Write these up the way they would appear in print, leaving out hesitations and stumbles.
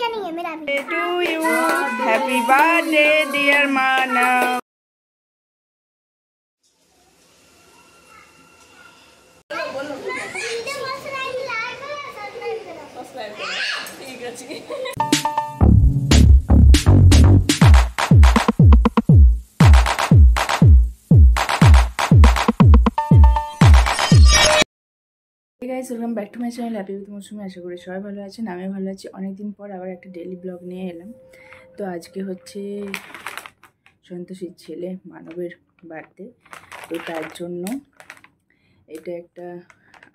भैया नहीं है, मेरा भी। To you, happy birthday, dear Manav. Guys welcome back to my channel happy with Mousumi. আশা করি সবাই ভালো আছেন, আমি ভালো আছি। অনেকদিন পর আবার একটা ডেইলি ব্লগ নিয়ে এলাম। তো আজকে হচ্ছে সন্তোষীর ছেলে মানবের বার্থডে, তো তার জন্য এটা একটা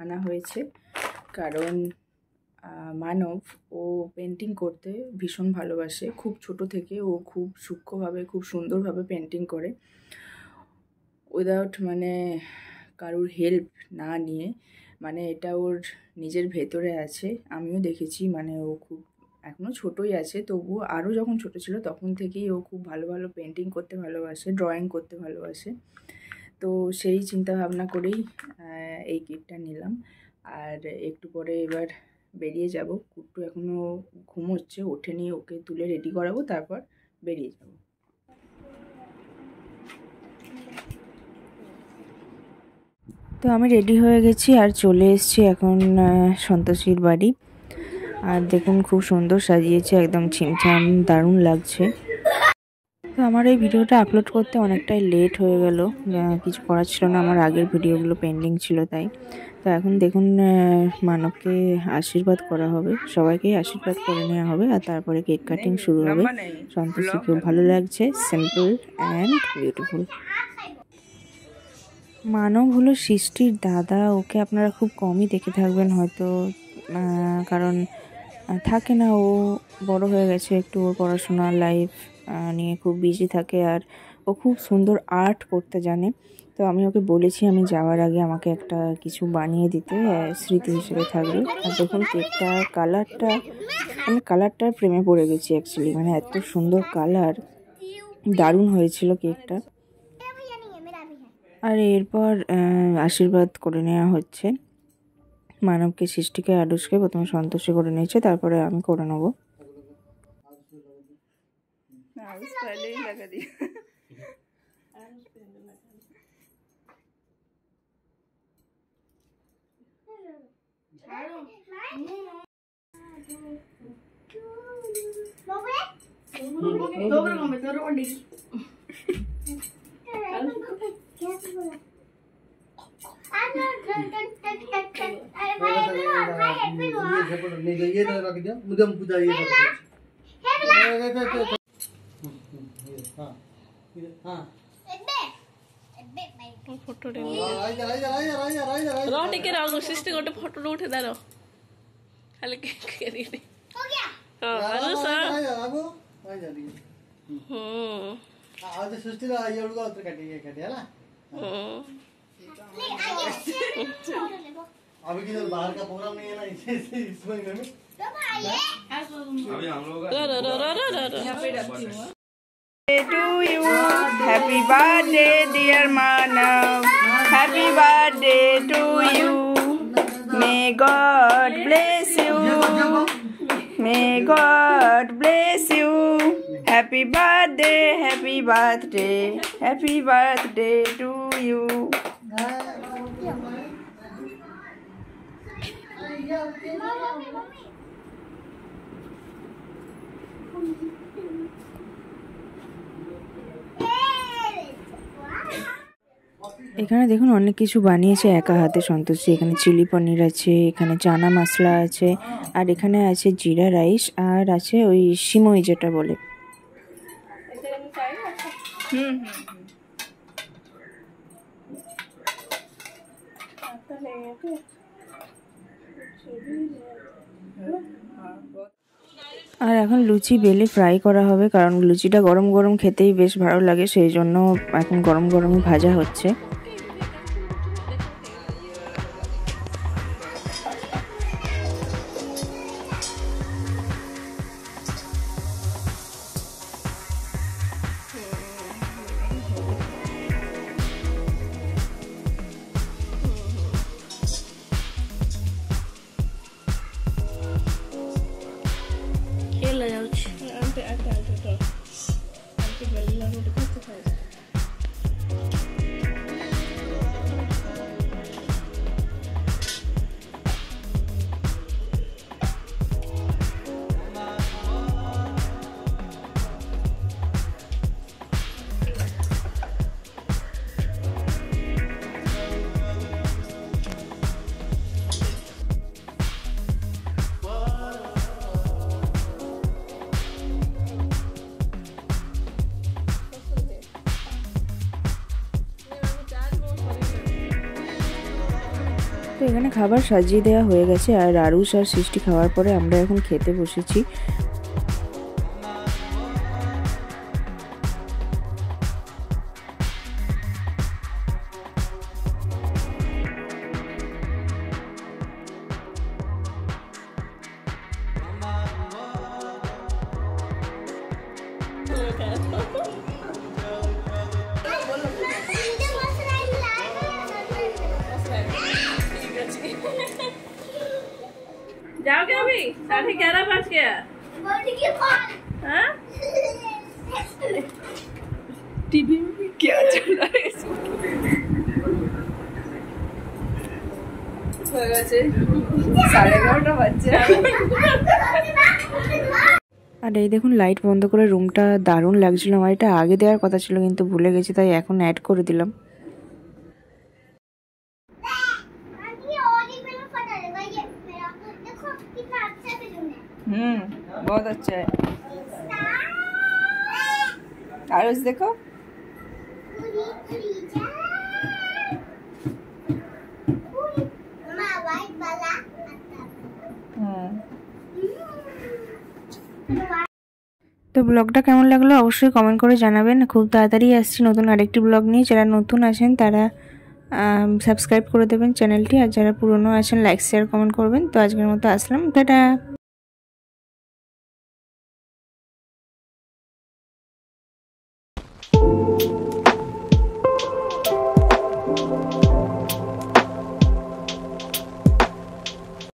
আনা হয়েছে। কারণ মানব ও পেন্টিং করতে ভীষণ ভালোবাসে, খুব ছোট থেকে ও খুব সূক্ষ্মভাবে খুব সুন্দরভাবে পেন্টিং করে, উইদাউট কারোর হেল্প না নিয়ে। এটা ওর নিজের ভেতরে আছে। আমিও দেখেছি ও খুব এখনও ছোটোই আছে, তবুও আরও যখন ছোট ছিল তখন থেকেই ও খুব ভালো ভালো পেন্টিং করতে ভালোবাসে, ড্রয়িং করতে ভালোবাসে। তো সেই চিন্তা ভাবনা করেই এই কিটটা নিলাম। আর একটু পরে এবার বেরিয়ে যাব। কুট্টু এখনও ঘুমোচ্ছে, ওঠেনি, ওকে তুলে রেডি করাবো, তারপর বেরিয়ে যাব। তো আমি রেডি হয়ে গেছি আর চলে এসেছি এখন সন্তোষীর বাড়ি। আর দেখুন খুব সুন্দর সাজিয়েছে, একদম ছিমছাম, দারুণ লাগছে। তো আমার এই ভিডিওটা আপলোড করতে অনেকটাই লেট হয়ে গেল, কিছু করার ছিল না, আমার আগের ভিডিওগুলো পেন্ডিং ছিল তাই। তো এখন দেখুন মানবকে আশীর্বাদ করা হবে, সবাইকেই আশীর্বাদ করে নেওয়া হবে, আর তারপরে কেক কাটিং শুরু হবে। সন্তোষী খুব ভালো লাগছে, সিম্পল অ্যান্ড বিউটিফুল। মানব হলো সৃষ্টির দাদা, ওকে আপনারা খুব কমই দেখে থাকবেন হয়তো, কারণ থাকে না, ও বড় হয়ে গেছে একটু, ওর পড়াশোনা লাইফ নিয়ে খুব বিজি থাকে। আর ও খুব সুন্দর আর্ট করতে জানে। তো আমি ওকে বলেছি আমি যাওয়ার আগে আমাকে একটা কিছু বানিয়ে দিতে, স্মৃতি হিসেবে থাকবে। আর দেখুন কেকটা কালারটা, আমি কালারটার প্রেমে পড়ে গেছি অ্যাকচুয়ালি, এত সুন্দর কালার, দারুণ হয়েছিল কেকটা। আর এরপর আশীর্বাদ করে নেওয়া হচ্ছে মানবকে, সৃষ্টিকে, আদর্শকে। প্রথমে সন্তোষী করে নিয়েছে, তারপরে আমি করে নেবো। ফটো উঠে দাঁড়ো খালি अभी किधर बाहर का प्रोग्राम नहीं है ना, इस महीने में अभी हम लोग To you, happy birthday dear Manav, happy birthday to you, may God bless you, may God bless you, happy birthday, happy birthday, happy birthday to you. এখানে দেখুন অনেক কিছু বানিয়েছে একা হাতে সন্তোষী। এখানে চিলি পনির আছে, এখানে চানা মশলা আছে, আর এখানে আছে জিরা রাইস, আর আছে ওই সিমই যেটা বলে। আর এখন লুচি বেলে ফ্রাই করা হবে, কারণ লুচিটা গরম গরম খেতেই বেশ ভালো লাগে, সেই জন্য এখন গরম গরমই ভাজা হচ্ছে। তো এখানে খাবার সাজিয়ে দেওয়া হয়ে গেছে আর আরুষ আর সৃষ্টি খাওয়ার পরে আমরা এখন খেতে বসেছি। जाओगे अभी 11:30 बज गया। हाँ? टीवी में क्या चल रहा है? 11:30 बजे। আর এই দেখুন লাইট বন্ধ করে রুমটা দারুণ লাগছিল। আমার এটা আগে দেওয়ার কথা ছিল কিন্তু ভুলে গেছি, তাই এখন অ্যাড করে দিলাম। बहुत अच्छा है। आरुष देखो তো ব্লগটা কেমন লাগলো অবশ্যই কমেন্ট করে জানাবেন। খুব তাড়াতাড়ি আসছি নতুন আরেকটি ব্লগ নিয়ে। যারা নতুন আছেন তারা সাবস্ক্রাইব করে দেবেন চ্যানেলটি, আর যারা পুরনো আছেন লাইক শেয়ার কমেন্ট করবেন। তো আজকের মতো আসলাম, টাটা।